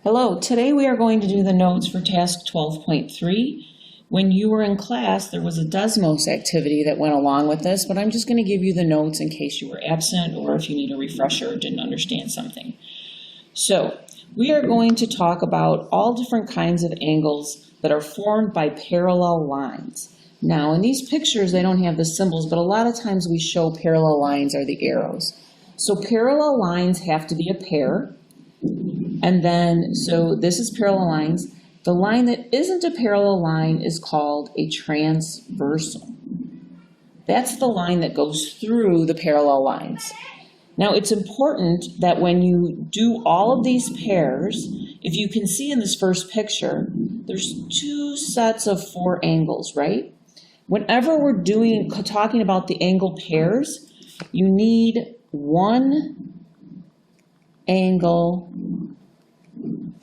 Hello, today we are going to do the notes for task 12.3. When you were in class, there was a Desmos activity that went along with this, but I'm just going to give you the notes in case you were absent or if you need a refresher or didn't understand something. So, we are going to talk about all different kinds of angles that are formed by parallel lines. Now, in these pictures, they don't have the symbols, but a lot of times we show parallel lines are the arrows. So parallel lines have to be a pair. And then, so this is parallel lines. The line that isn't a parallel line is called a transversal. That's the line that goes through the parallel lines. Now, it's important that when you do all of these pairs, if you can see in this first picture, there's two sets of 4 angles, right? Whenever we're talking about the angle pairs, you need one angle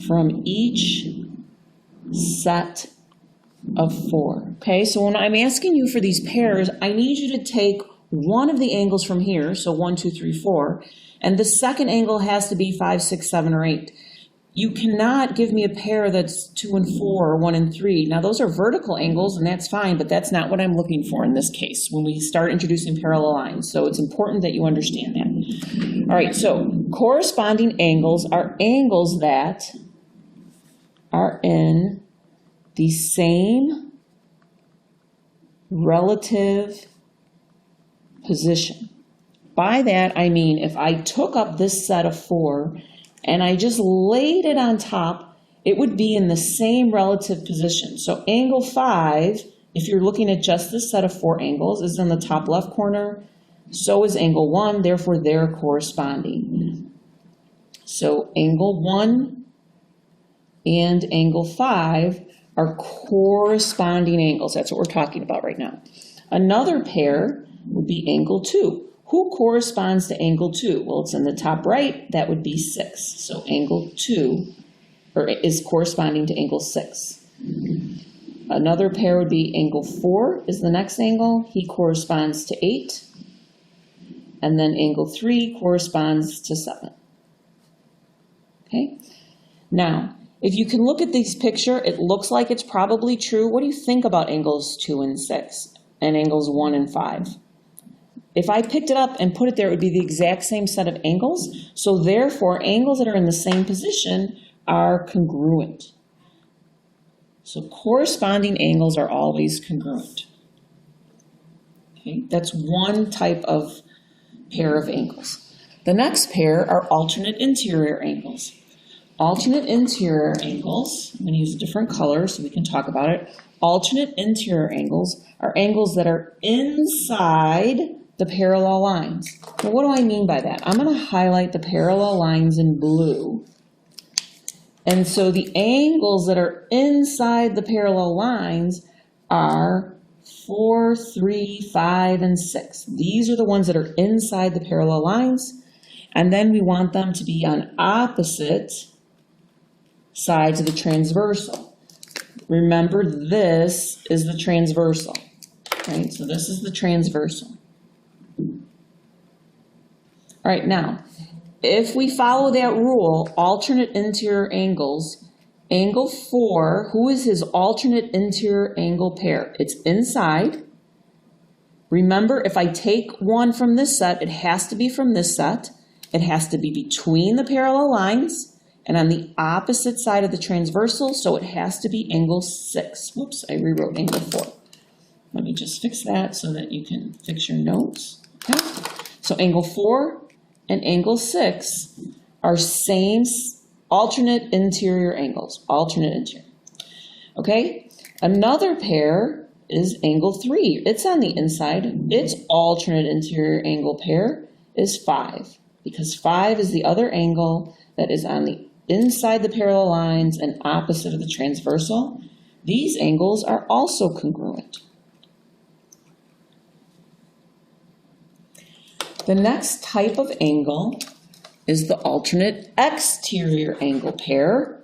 from each set of 4. Okay, so when I'm asking you for these pairs, I need you to take one of the angles from here, so 1, 2, 3, 4, and the second angle has to be 5, 6, 7, or 8. You cannot give me a pair that's 2 and 4 or 1 and 3. Now those are vertical angles and that's fine, but that's not what I'm looking for in this case when we start introducing parallel lines. So it's important that you understand that. All right, so corresponding angles are angles that are in the same relative position. By that I mean if I took up this set of 4 and I just laid it on top, it would be in the same relative position. So angle 5, if you're looking at just this set of 4 angles, is in the top left corner. So is angle 1, therefore they're corresponding. So angle 1 and angle 5 are corresponding angles. That's what we're talking about right now. Another pair would be angle 2. Who corresponds to angle 2? Well, it's in the top right. That would be 6. So angle 2 is corresponding to angle 6. Another pair would be angle 4 is the next angle. He corresponds to 8. And then angle 3 corresponds to 7. Okay? Now, if you can look at this picture, it looks like it's probably true. What do you think about angles 2 and 6 and angles 1 and 5? If I picked it up and put it there, it would be the exact same set of angles. So therefore, angles that are in the same position are congruent. So corresponding angles are always congruent. Okay, that's one type of pair of angles. The next pair are alternate interior angles. Alternate interior angles, I'm going to use a different color so we can talk about it. Alternate interior angles are angles that are inside the parallel lines. Now, what do I mean by that? I'm going to highlight the parallel lines in blue. And so the angles that are inside the parallel lines are 4, 3, 5, and 6. These are the ones that are inside the parallel lines. And then we want them to be on opposite sides of the transversal. Remember, this is the transversal. Right? So this is the transversal. All right, now, if we follow that rule, alternate interior angles, angle 4, who is his alternate interior angle pair? It's inside. Remember, if I take one from this set, it has to be from this set. It has to be between the parallel lines and on the opposite side of the transversal, so it has to be angle 6. Whoops, I rewrote angle 4. Let me just fix that so that you can fix your notes. Okay. So angle 4 and angle 6 are same alternate interior angles, alternate interior. Okay, another pair is angle 3. It's on the inside. Its alternate interior angle pair is 5 because 5 is the other angle that is on the inside the parallel lines and opposite of the transversal. These angles are also congruent. The next type of angle is the alternate exterior angle pair.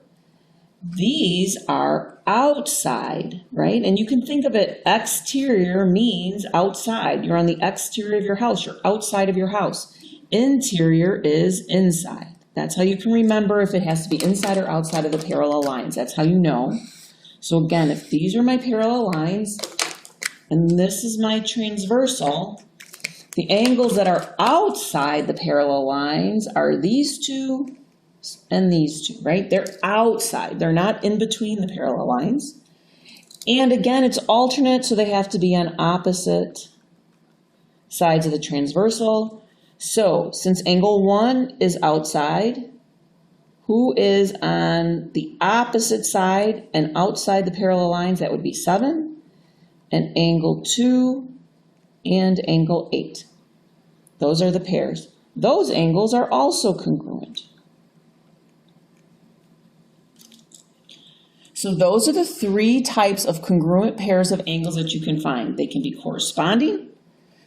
These are outside, right? And you can think of it, exterior means outside. You're on the exterior of your house. You're outside of your house. Interior is inside. That's how you can remember if it has to be inside or outside of the parallel lines. That's how you know. So again, if these are my parallel lines, and this is my transversal, the angles that are outside the parallel lines are these two and these two, right? They're outside. They're not in between the parallel lines. And again, it's alternate, so they have to be on opposite sides of the transversal. So since angle 1 is outside, who is on the opposite side and outside the parallel lines? That would be 7, and angle 2 and angle 8. Those are the pairs. Those angles are also congruent. So those are the 3 types of congruent pairs of angles that you can find. They can be corresponding,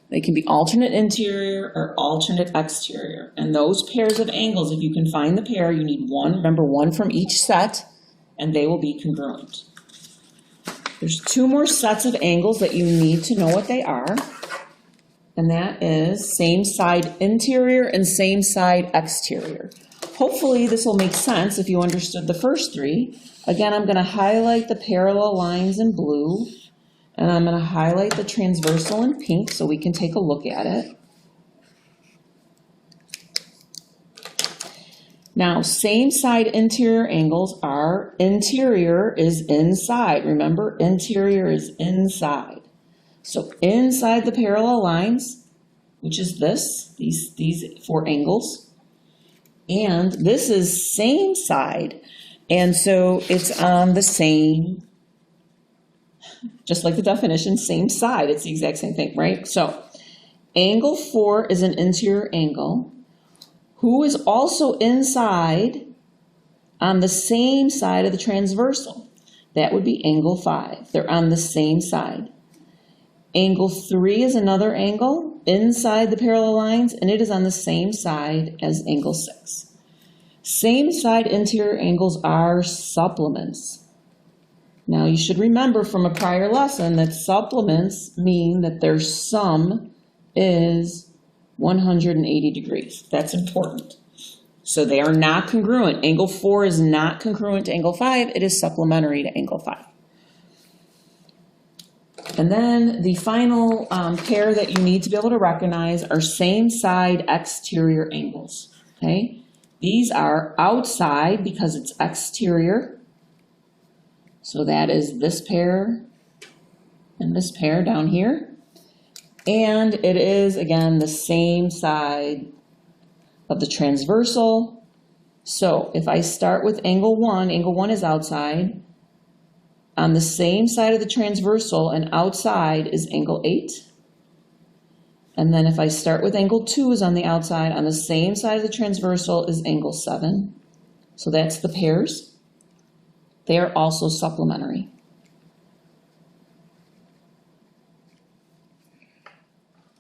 they can be alternate interior or alternate exterior. And those pairs of angles, if you can find the pair, you need one, remember, one from each set, and they will be congruent. There's 2 more sets of angles that you need to know what they are, and that is same side interior and same side exterior. Hopefully this will make sense if you understood the first 3. Again, I'm going to highlight the parallel lines in blue, and I'm going to highlight the transversal in pink so we can take a look at it. Now, same side interior angles are interior is inside. Remember, interior is inside. So inside the parallel lines, which is these 4 angles, and this is same side. And so it's on the same, just like the definition, same side. It's the exact same thing, right? So angle 4 is an interior angle. Who is also inside on the same side of the transversal? That would be angle 5. They're on the same side. Angle 3 is another angle inside the parallel lines, and it is on the same side as angle 6. Same side interior angles are supplements. Now you should remember from a prior lesson that supplements mean that their sum is 180 degrees. That's important. So they are not congruent. Angle 4 is not congruent to angle 5. It is supplementary to angle 5. And then the final pair that you need to be able to recognize are same side exterior angles. Okay? These are outside because it's exterior. So that is this pair and this pair down here. And it is, again, the same side of the transversal. So if I start with angle 1 is outside. On the same side of the transversal and outside is angle 8. And then if I start with angle 2 is on the outside, on the same side of the transversal is angle 7. So that's the pairs. They are also supplementary.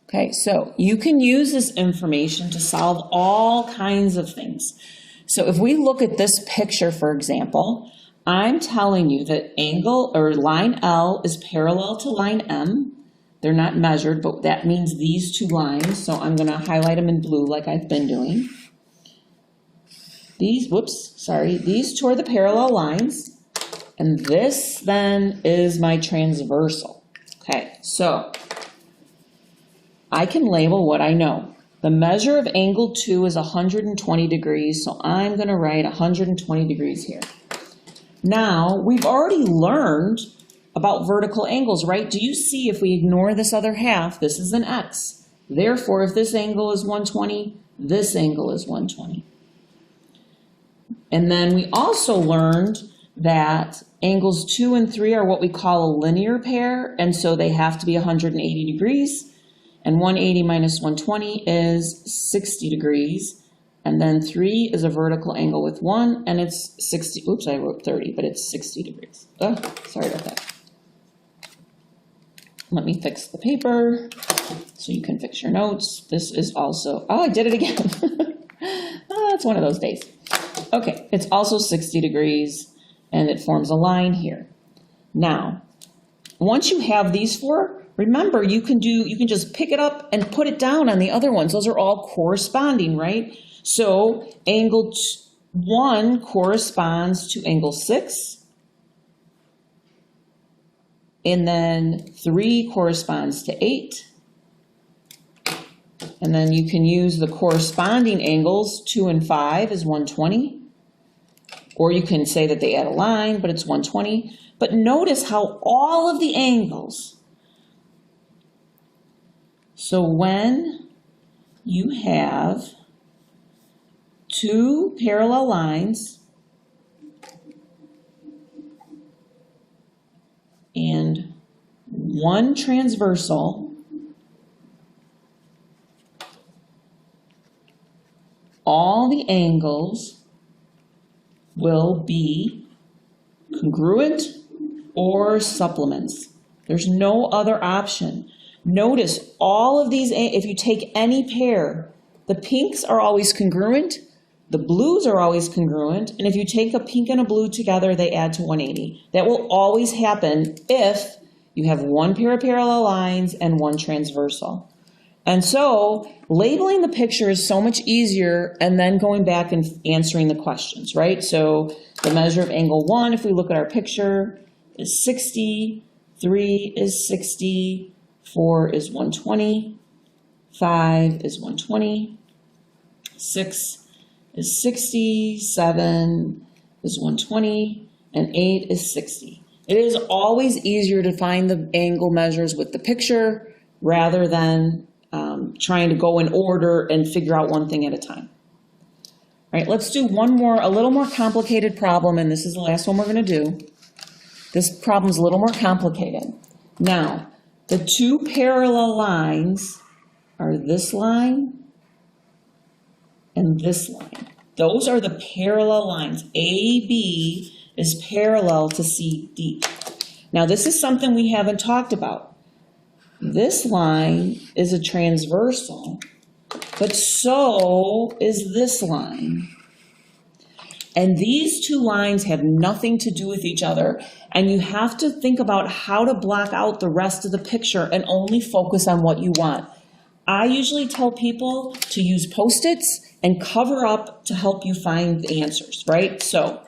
Okay, so you can use this information to solve all kinds of things. So if we look at this picture, for example, I'm telling you that angle or line L is parallel to line M. They're not measured, but that means these 2 lines. So I'm going to highlight them in blue like I've been doing. These 2 are the parallel lines. And this then is my transversal. Okay, so I can label what I know. The measure of angle 2 is 120 degrees, so I'm going to write 120 degrees here. Now, we've already learned about vertical angles, right? Do you see if we ignore this other half, this is an X. Therefore, if this angle is 120, this angle is 120. And then we also learned that angles 2 and 3 are what we call a linear pair, and so they have to be 180 degrees. And 180 minus 120 is 60 degrees. And then 3 is a vertical angle with 1, and it's 60, oops, I wrote 30, but it's 60 degrees. Oh, sorry about that. Let me fix the paper so you can fix your notes. This is also, oh, I did it again. Oh, it's one of those days. Okay, it's also 60 degrees, and it forms a line here. Now, once you have these 4, remember, you can just pick it up and put it down on the other ones. Those are all corresponding, right? So angle 1 corresponds to angle 6, and then 3 corresponds to 8. And then you can use the corresponding angles, 2 and 5 is 120. Or you can say that they add a line, but it's 120. But notice how all of the angles, so when you have 2 parallel lines and 1 transversal, all the angles will be congruent or supplements. There's no other option. Notice all of these, if you take any pair, the pinks are always congruent, the blues are always congruent, and if you take a pink and a blue together, they add to 180. That will always happen if you have 1 pair of parallel lines and 1 transversal. And so labeling the picture is so much easier, and then going back and answering the questions, right? So the measure of angle 1, if we look at our picture, is 60, 3 is 60, 4 is 120, 5 is 120, 6 is 60, 7 is 120, and 8 is 60. It is always easier to find the angle measures with the picture rather than trying to go in order and figure out one thing at a time. All right, let's do one more, a little more complicated problem, and this is the last one we're going to do. This problem's a little more complicated. Now, the 2 parallel lines are this line and this line. Those are the parallel lines. AB is parallel to CD. Now, this is something we haven't talked about. This line is a transversal, but so is this line. And these 2 lines have nothing to do with each other, and you have to think about how to block out the rest of the picture and only focus on what you want. I usually tell people to use Post-its and cover up to help you find the answers, right? So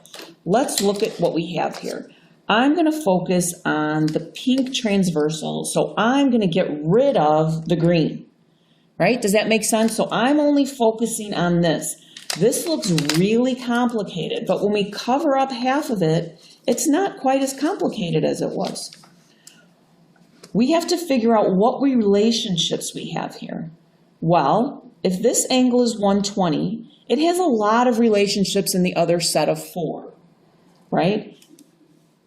let's look at what we have here. I'm going to focus on the pink transversal, so I'm going to get rid of the green, right? Does that make sense? So I'm only focusing on this. This looks really complicated, but when we cover up half of it, it's not quite as complicated as it was. We have to figure out what relationships we have here. Well, if this angle is 120, it has a lot of relationships in the other set of 4, right?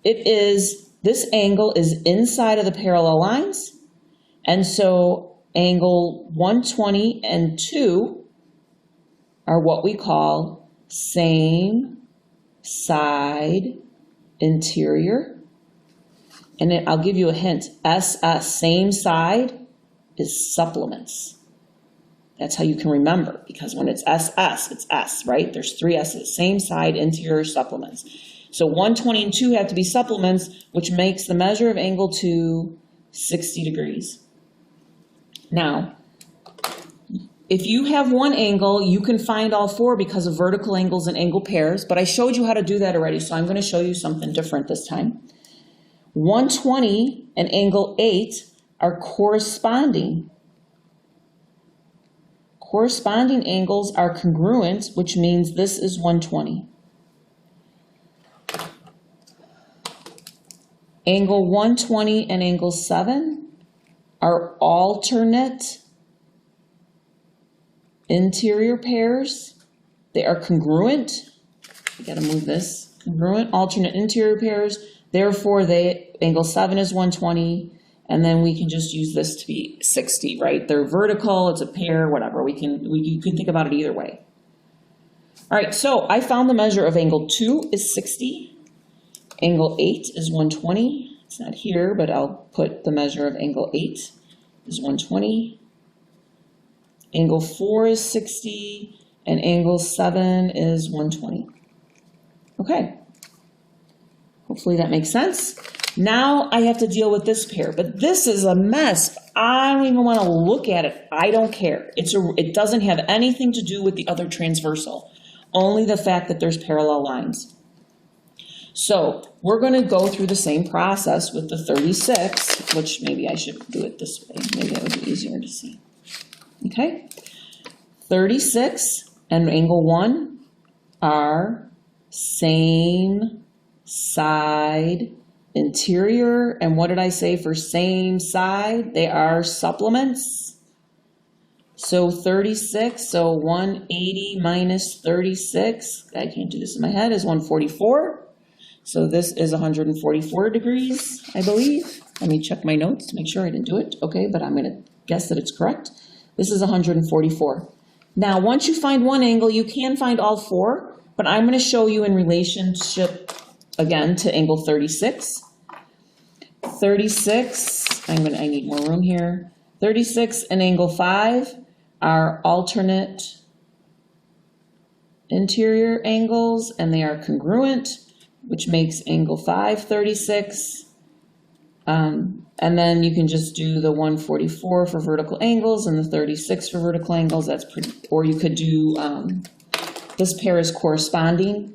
This angle is inside of the parallel lines, and so angle 120 and 2 are what we call same side interior. And I'll give you a hint, SS, same side, is supplements. That's how you can remember, because when it's SS, it's S, right? There's 3 S's, same side interior supplements. So 120 and 2 have to be supplements, which makes the measure of angle 2 60 degrees. Now, if you have one angle, you can find all 4 because of vertical angles and angle pairs, but I showed you how to do that already, so I'm going to show you something different this time. 120 and angle 8 are corresponding. Corresponding angles are congruent, which means this is 120. Angle 120 and angle 7 are alternate interior pairs. They are congruent. I gotta move this. Congruent alternate interior pairs. Therefore, angle 7 is 120, and then we can just use this to be 60, right? They're vertical, it's a pair, whatever. You can think about it either way. All right, so I found the measure of angle 2 is 60. Angle 8 is 120. It's not here, but I'll put the measure of angle 8 is 120. Angle 4 is 60, and angle 7 is 120. Okay. Hopefully that makes sense. Now I have to deal with this pair, but this is a mess. I don't even want to look at it. I don't care. It doesn't have anything to do with the other transversal, only the fact that there's parallel lines. So we're going to go through the same process with the 36, which maybe I should do it this way. Maybe that would be easier to see. Okay, 36 and angle 1 are same side interior, and what did I say for same side? They are supplements. So 36, so 180 minus 36, I can't do this in my head, is 144. So this is 144 degrees, I believe. Let me check my notes to make sure I didn't do it. Okay, but I'm gonna guess that it's correct. This is 144. Now, once you find one angle, you can find all four, but I'm gonna show you in relationship again to angle 36. 36, I need more room here. 36 and angle 5 are alternate interior angles, and they are congruent, which makes angle 5 36. And then you can just do the 144 for vertical angles and the 36 for vertical angles. That's pretty, or you could do, this pair is corresponding.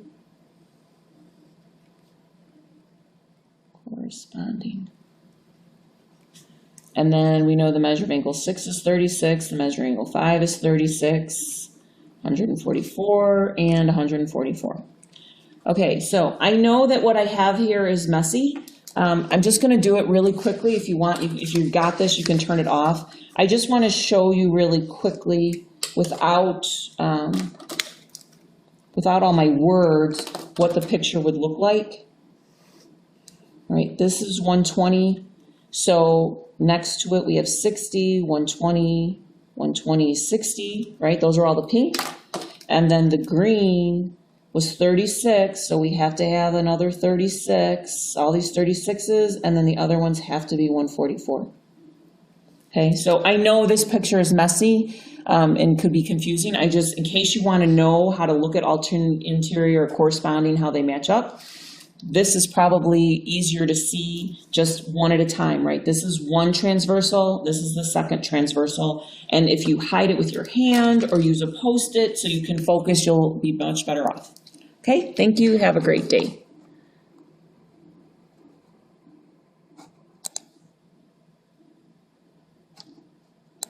And then we know the measure of angle 6 is 36, the measure of angle 5 is 36, 144, and 144. Okay, so I know that what I have here is messy. I'm just going to do it really quickly. If you want, if you've got this, you can turn it off. I just want to show you really quickly without all my words what the picture would look like. All right, this is 120. So next to it we have 60, 120, 120, 60, right? Those are all the pink. And then the green was 36, so we have to have another 36, all these 36s, and then the other ones have to be 144. Okay, so I know this picture is messy and could be confusing. I just, in case you want to know how to look at alternate interior or corresponding, how they match up, this is probably easier to see just one at a time, right? This is one transversal, this is the second transversal, and if you hide it with your hand or use a Post-it so you can focus, you'll be much better off. Okay, thank you. Have a great day.